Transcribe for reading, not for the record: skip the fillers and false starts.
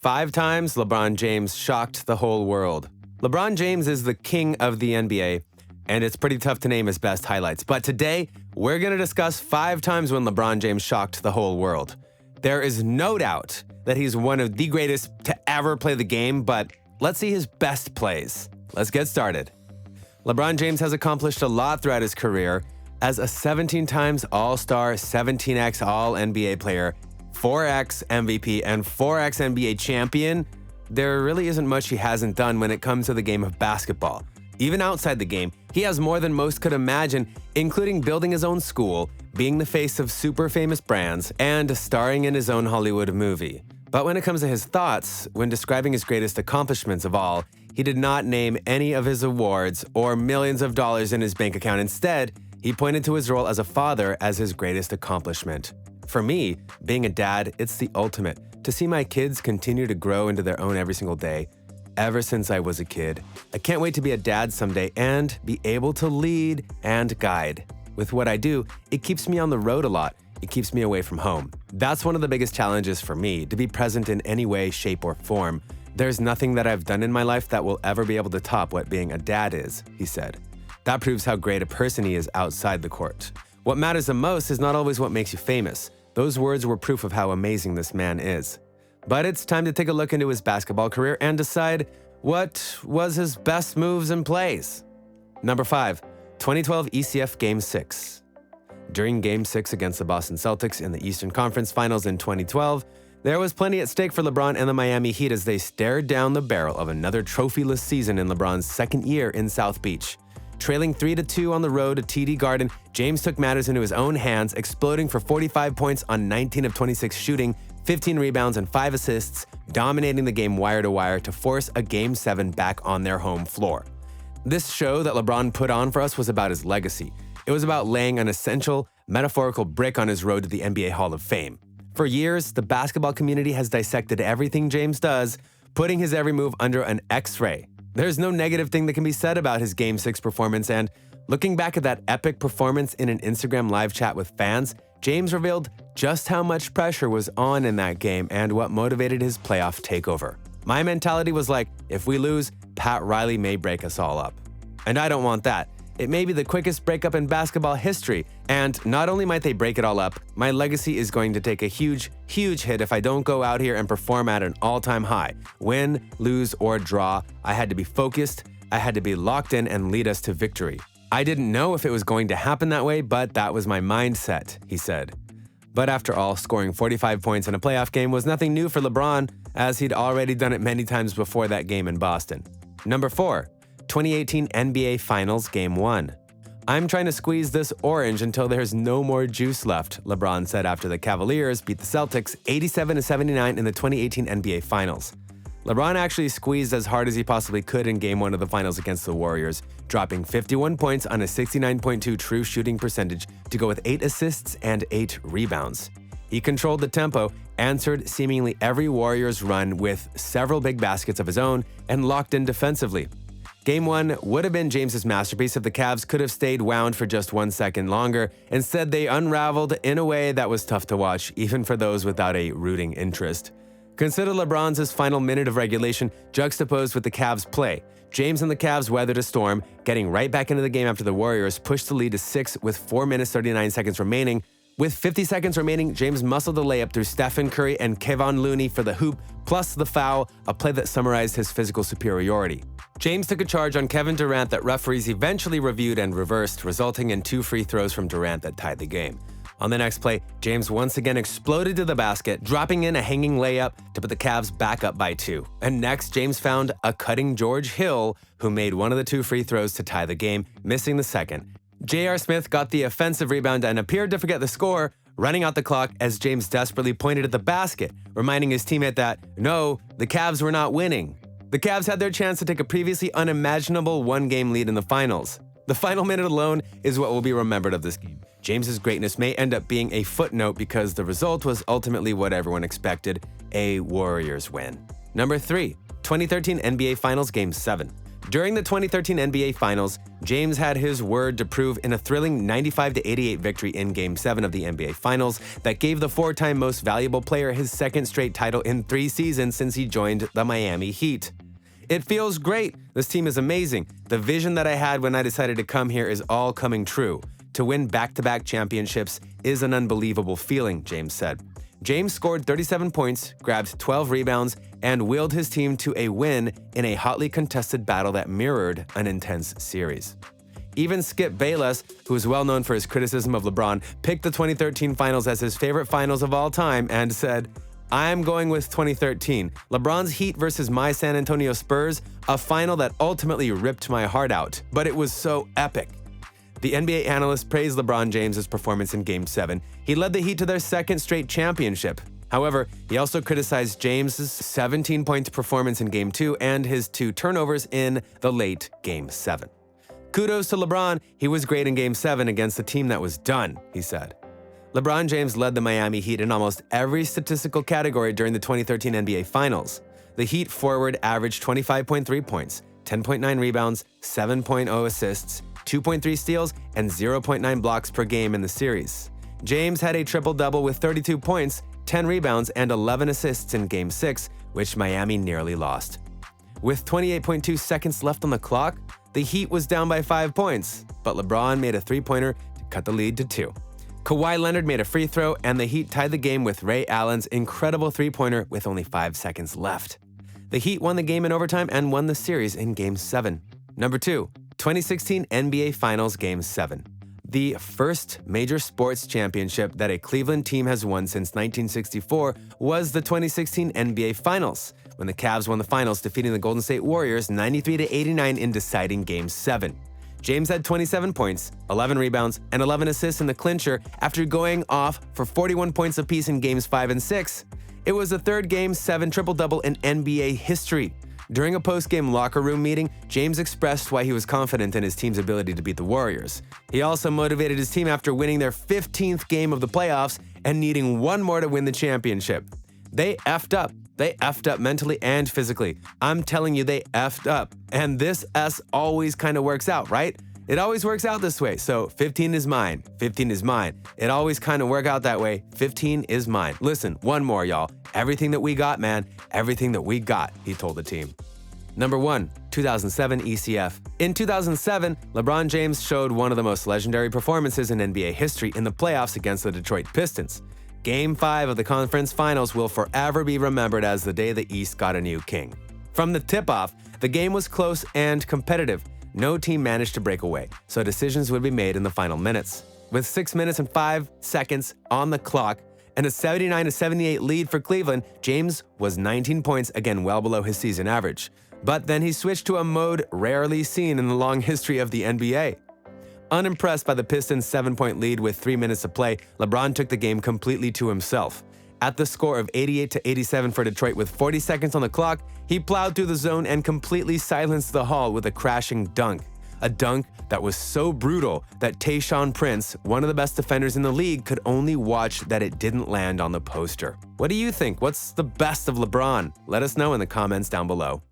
5 times, LeBron James shocked the whole world. LeBron James is the king of the NBA, and it's pretty tough to name his best highlights. But today, we're going to discuss 5 times when LeBron James shocked the whole world. There is no doubt that he's one of the greatest to ever play the game, but let's see his best plays. Let's get started. LeBron James has accomplished a lot throughout his career. As a 17 times All-Star, 17x All-NBA player, 4x MVP, and 4x NBA champion, there really isn't much he hasn't done when it comes to the game of basketball. Even outside the game, he has more than most could imagine, including building his own school, being the face of super famous brands, and starring in his own Hollywood movie. But when it comes to his thoughts, when describing his greatest accomplishments of all, he did not name any of his awards or millions of dollars in his bank account. Instead, he pointed to his role as a father as his greatest accomplishment. For me, being a dad, it's the ultimate. To see my kids continue to grow into their own every single day, ever since I was a kid. I can't wait to be a dad someday and be able to lead and guide. With what I do, it keeps me on the road a lot. It keeps me away from home. That's one of the biggest challenges for me, to be present in any way, shape, or form. There's nothing that I've done in my life that will ever be able to top what being a dad is, he said. That proves how great a person he is outside the court. What matters the most is not always what makes you famous. Those words were proof of how amazing this man is. But it's time to take a look into his basketball career and decide what was his best moves and plays. Number 5, 2012 ECF Game 6. During Game 6 against the Boston Celtics in the Eastern Conference Finals in 2012, there was plenty at stake for LeBron and the Miami Heat as they stared down the barrel of another trophyless season in LeBron's second year in South Beach. Trailing 3-2 on the road to TD Garden, James took matters into his own hands, exploding for 45 points on 19 of 26 shooting, 15 rebounds, and 5 assists, dominating the game wire to wire to force a Game 7 back on their home floor. This show that LeBron put on for us was about his legacy. It was about laying an essential, metaphorical brick on his road to the NBA Hall of Fame. For years, the basketball community has dissected everything James does, putting his every move under an X-ray. There's no negative thing that can be said about his Game 6 performance, and looking back at that epic performance in an Instagram live chat with fans, James revealed just how much pressure was on in that game and what motivated his playoff takeover. My mentality was like, if we lose, Pat Riley may break us all up. And I don't want that. It may be the quickest breakup in basketball history, and not only might they break it all up, my legacy is going to take a huge, huge hit if I don't go out here and perform at an all-time high. Win, lose, or draw, I had to be focused, I had to be locked in and lead us to victory. I didn't know if it was going to happen that way, but that was my mindset, he said. But after all, scoring 45 points in a playoff game was nothing new for LeBron, as he'd already done it many times before that game in Boston. Number 4, 2018 NBA Finals Game 1. I'm trying to squeeze this orange until there's no more juice left, LeBron said after the Cavaliers beat the Celtics 87-79 in the 2018 NBA Finals. LeBron actually squeezed as hard as he possibly could in Game 1 of the Finals against the Warriors, dropping 51 points on a 69.2 true shooting percentage to go with 8 assists and 8 rebounds. He controlled the tempo, answered seemingly every Warriors run with several big baskets of his own, and locked in defensively. Game 1 would have been James's masterpiece if the Cavs could have stayed wound for just 1 second longer. Instead, they unraveled in a way that was tough to watch, even for those without a rooting interest. Consider LeBron's final minute of regulation juxtaposed with the Cavs' play. James and the Cavs weathered a storm, getting right back into the game after the Warriors pushed the lead to 6 with 4 minutes 39 seconds remaining. With 50 seconds remaining, James muscled the layup through Stephen Curry and Kevon Looney for the hoop, plus the foul, a play that summarized his physical superiority. James took a charge on Kevin Durant that referees eventually reviewed and reversed, resulting in 2 free throws from Durant that tied the game. On the next play, James once again exploded to the basket, dropping in a hanging layup to put the Cavs back up by 2. And next, James found a cutting George Hill, who made one of the 2 free throws to tie the game, missing the second. J.R. Smith got the offensive rebound and appeared to forget the score, running out the clock as James desperately pointed at the basket, reminding his teammate that, no, the Cavs were not winning. The Cavs had their chance to take a previously unimaginable 1-game lead in the finals. The final minute alone is what will be remembered of this game. James's greatness may end up being a footnote because the result was ultimately what everyone expected, a Warriors win. Number 3, 2013 NBA Finals Game 7. During the 2013 NBA Finals, James had his word to prove in a thrilling 95-88 victory in Game 7 of the NBA Finals that gave the four-time most valuable player his second straight title in 3 seasons since he joined the Miami Heat. It feels great. This team is amazing. The vision that I had when I decided to come here is all coming true. To win back-to-back championships is an unbelievable feeling, James said. James scored 37 points, grabbed 12 rebounds, and willed his team to a win in a hotly contested battle that mirrored an intense series. Even Skip Bayless, who is well known for his criticism of LeBron, picked the 2013 Finals as his favorite finals of all time and said, "I'm going with 2013. LeBron's Heat versus my San Antonio Spurs, a final that ultimately ripped my heart out, but it was so epic." The NBA analyst praised LeBron James' performance in Game 7. He led the Heat to their second straight championship. However, he also criticized James' 17-point performance in Game 2 and his 2 turnovers in the late Game 7. "Kudos to LeBron, he was great in Game 7 against a team that was done," he said. LeBron James led the Miami Heat in almost every statistical category during the 2013 NBA Finals. The Heat forward averaged 25.3 points, 10.9 rebounds, 7.0 assists, 2.3 steals, and 0.9 blocks per game in the series. James had a triple-double with 32 points, 10 rebounds, and 11 assists in Game 6, which Miami nearly lost. With 28.2 seconds left on the clock, the Heat was down by 5 points, but LeBron made a three-pointer to cut the lead to 2. Kawhi Leonard made a free throw, and the Heat tied the game with Ray Allen's incredible three-pointer with only 5 seconds left. The Heat won the game in overtime and won the series in Game 7. Number 2. 2016 NBA Finals Game 7. The first major sports championship that a Cleveland team has won since 1964 was the 2016 NBA Finals, when the Cavs won the finals, defeating the Golden State Warriors 93-89 in deciding Game 7. James had 27 points, 11 rebounds, and 11 assists in the clincher after going off for 41 points apiece in Games 5 and 6. It was the third Game 7 triple-double in NBA history. During a post-game locker room meeting, James expressed why he was confident in his team's ability to beat the Warriors. He also motivated his team after winning their 15th game of the playoffs and needing one more to win the championship. They effed up. They effed up mentally and physically. I'm telling you, they effed up. And this S always kind of works out, right? It always works out this way. So 15 is mine. 15 is mine. It always kind of work out that way. 15 is mine. Listen, one more, y'all. Everything that we got, man. Everything that we got, he told the team. Number 1, 2007 ECF. In 2007, LeBron James showed one of the most legendary performances in NBA history in the playoffs against the Detroit Pistons. Game 5 of the conference finals will forever be remembered as the day the East got a new king. From the tip-off, the game was close and competitive. No team managed to break away, so decisions would be made in the final minutes. With 6 minutes and 5 seconds on the clock and a 79-78 lead for Cleveland, James was 19 points, again well below his season average. But then he switched to a mode rarely seen in the long history of the NBA. Unimpressed by the Pistons' 7-point lead with 3 minutes to play, LeBron took the game completely to himself. At the score of 88-87 for Detroit with 40 seconds on the clock, he plowed through the zone and completely silenced the Hall with a crashing dunk. A dunk that was so brutal that Tayshaun Prince, one of the best defenders in the league, could only watch that it didn't land on the poster. What do you think? What's the best of LeBron? Let us know in the comments down below.